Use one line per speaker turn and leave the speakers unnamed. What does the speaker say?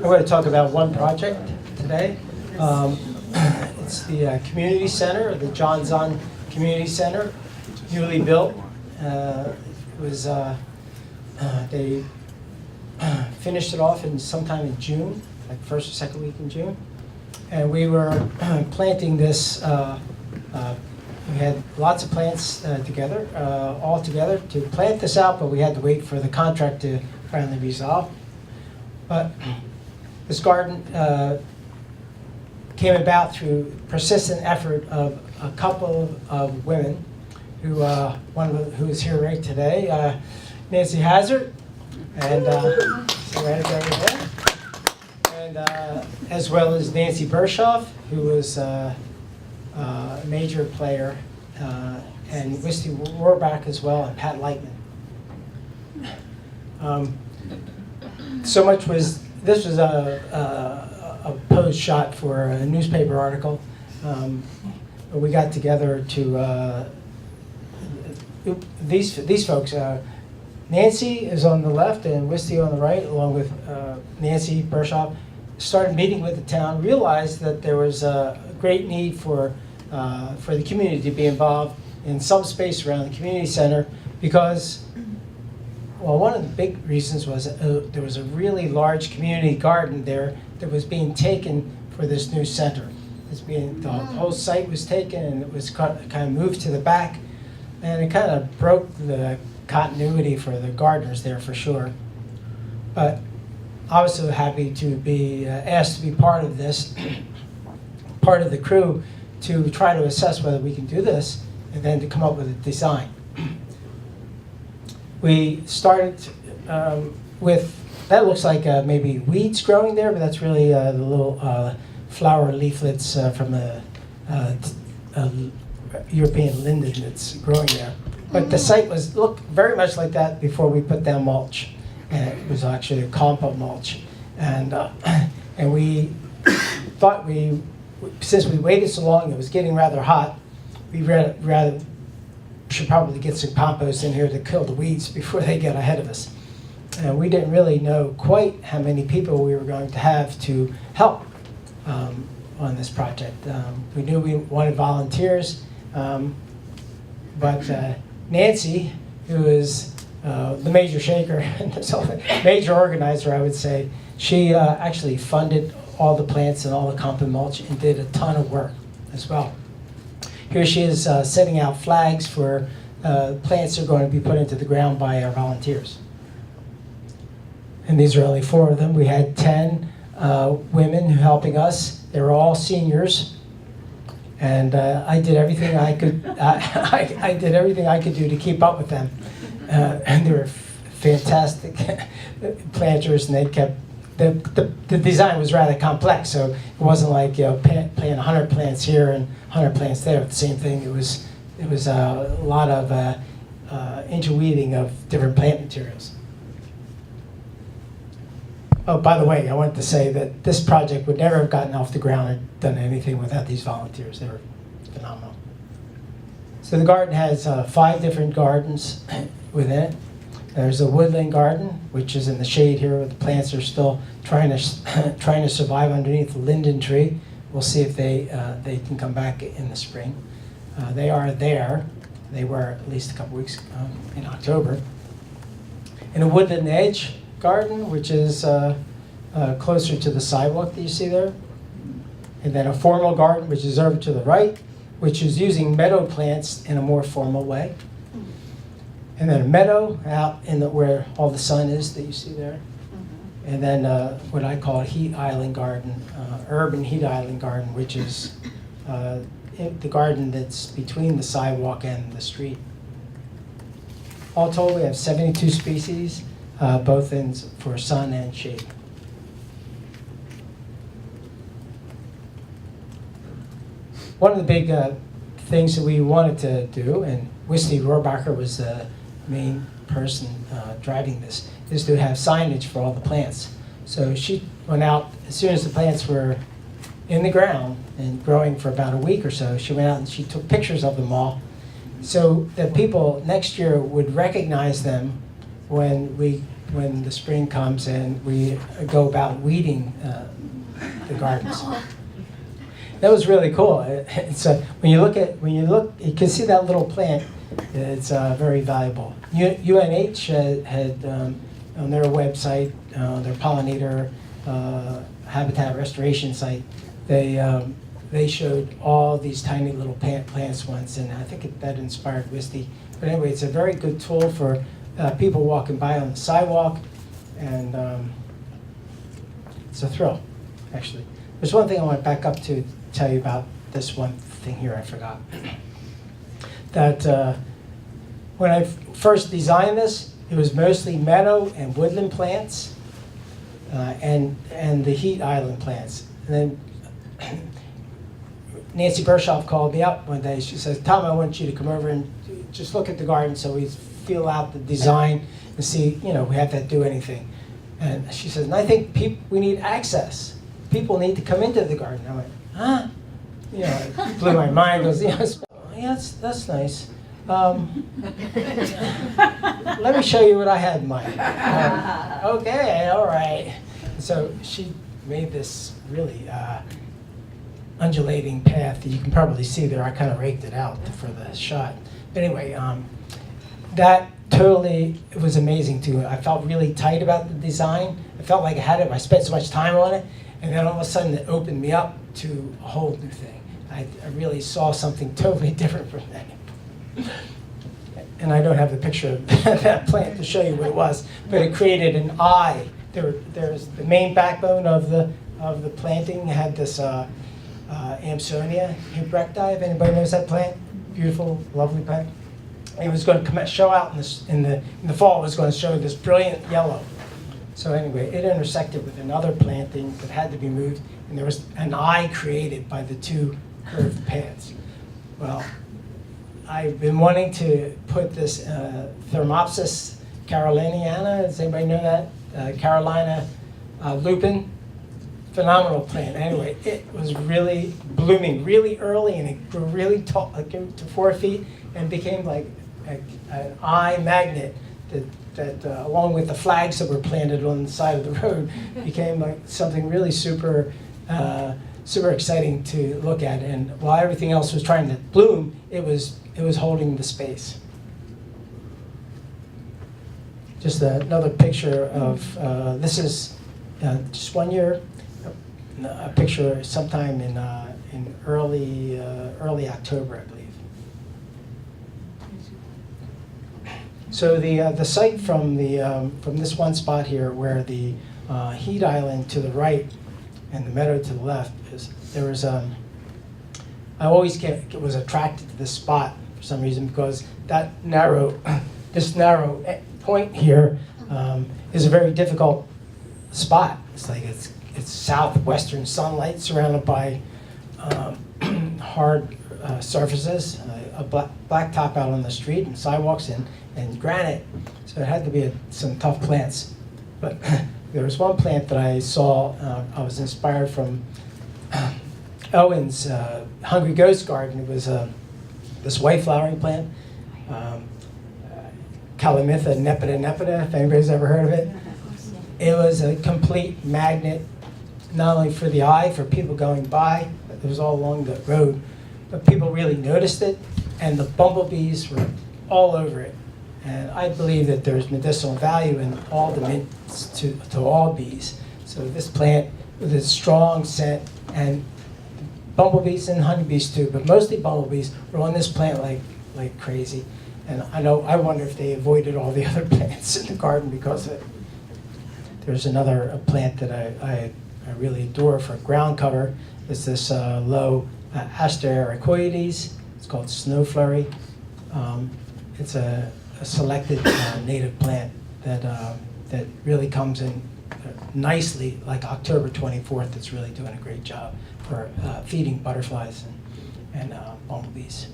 going to talk about one project today. It's the community center, the John Zahn Community Center, newly built. They finished it off in sometime in June, like first or second week in June. And we were planting this, we had lots of plants all together to plant this out, but we had to wait for the contract to finally resolve. But this garden came about through persistent effort of a couple of women, who who is here right today, Nancy Hazard, and so right over there, and as well as Nancy Bershoff, who was a major player, and Wisty Rohrbach as well, and Pat Lightman. This was a pose shot for a newspaper article. We got together to these folks. Nancy is on the left and Wisty on the right, along with Nancy Bershoff. Started meeting with the town, realized that there was a great need for the community to be involved in some space around the community center, because, well, one of the big reasons was there was a really large community garden there that was being taken for this new center. The whole site was taken, and it was kind of moved to the back, and it kind of broke the continuity for the gardeners there for sure. But I was so happy to be asked to be part of this, part of the crew, to try to assess whether we can do this, and then to come up with a design. We started with, that looks like maybe weeds growing there, but that's really the little flower leaflets from a European linden that's growing there. But the site looked very much like that before we put down mulch. And it was actually a compost mulch. And we thought since we waited so long, it was getting rather hot, we rather should probably get some compost in here to kill the weeds before they get ahead of us. And we didn't really know quite how many people we were going to have to help on this project. We knew we wanted volunteers, but Nancy, who is the major shaker, major organizer, I would say, she actually funded all the plants and all the compost mulch and did a ton of work as well. Here she is setting out flags for plants that are going to be put into the ground by our volunteers. And these are only 4 of them. We had 10 women helping us. They were all seniors. And I did everything I could. I did everything I could do to keep up with them. And they were fantastic planters, and they kept. The design was rather complex, so it wasn't like planting 100 plants here and 100 plants there. The same thing. It was a lot of interweaving of different plant materials. Oh, by the way, I wanted to say that this project would never have gotten off the ground or done anything without these volunteers. They were phenomenal. So the garden has 5 different gardens within it. There's a woodland garden, which is in the shade here, where the plants are still trying to survive underneath the linden tree. We'll see if they can come back in the spring. They are there. They were at least a couple weeks in October. In a woodland edge garden, which is closer to the sidewalk that you see there. And then a formal garden, which is over to the right, which is using meadow plants in a more formal way. And then a meadow out in where all the sun is that you see there. And then what I call a heat island garden, urban heat island garden, which is the garden that's between the sidewalk and the street. All told, we have 72 species, both for sun and shade. One of the big things that we wanted to do, and Wisty Rohrbacher was the main person driving this, is to have signage for all the plants. So she went out, as soon as the plants were in the ground and growing for about a week or so, she went out and she took pictures of them all, so that people next year would recognize them when we when the spring comes and we go about weeding the gardens. That was really cool. It's when you look, you can see that little plant. It's very valuable. UNH had on their website, their pollinator habitat restoration site, they showed all these tiny little plants once, and I think that inspired Wisty. But anyway, it's a very good tool for people walking by on the sidewalk, and it's a thrill, actually. There's one thing I want to back up to tell you about this one thing here I forgot. That when I first designed this, it was mostly meadow and woodland plants, and the heat island plants. And then Nancy Bershoff called me up one day. She says, "Tom, I want you to come over and just look at the garden so we feel out the design and see, we have to do anything." And she says, "And I think we need access. People need to come into the garden." I went, "Huh?" It blew my mind. Goes, "Yeah, that's nice. Let me show you what I had in mind." Okay, all right. So she made this really undulating path that you can probably see there. I kind of raked it out for the shot. But anyway, that totally, it was amazing too. I felt really tight about the design. I felt like I spent so much time on it, and then all of a sudden it opened me up to a whole new thing. I really saw something totally different from that. And I don't have the picture of that plant to show you what it was, but it created an eye. There's the main backbone of the planting had this Amsonia hebrecti, if anybody knows that plant. Beautiful, lovely plant. It was going to show out in the fall. It was going to show this brilliant yellow. So anyway, it intersected with another planting that had to be moved, and there was an eye created by the two curved paths. Well, I've been wanting to put this Thermopsis caroliniana. Does anybody know that? Carolina lupin. Phenomenal plant. Anyway, it was really blooming really early, and it grew really tall, like to 4 feet, and became like an eye magnet that along with the flags that were planted on the side of the road, became like something really super exciting to look at. And while everything else was trying to bloom, it was holding the space. Just another picture of this is just 1 year. A picture sometime in early October, I believe. So the site from this one spot here, where the heat island to the right and the meadow to the left is, there was I always was attracted to this spot for some reason, because that this narrow point here is a very difficult spot. It's like it's southwestern sunlight surrounded by hard surfaces, a black top out on the street and sidewalks and granite. So it had to be some tough plants. But there was one plant that I saw, I was inspired from Owen's Hungry Ghost Garden. It was this white flowering plant, Calamintha nepeta, if anybody's ever heard of it. It was a complete magnet, not only for the eye, for people going by, but it was all along the road, but people really noticed it, and the bumblebees were all over it. And I believe that there's medicinal value in all the mints to all bees. So this plant with its strong scent, and bumblebees and honeybees too, but mostly bumblebees were on this plant like crazy. And I wonder if they avoided all the other plants in the garden because of it. There's another plant that I really adore for ground cover. It's this low Aster ericoides. It's called snow flurry. It's a selected native plant that really comes in nicely, like October 24th. It's really doing a great job for feeding butterflies and bumblebees.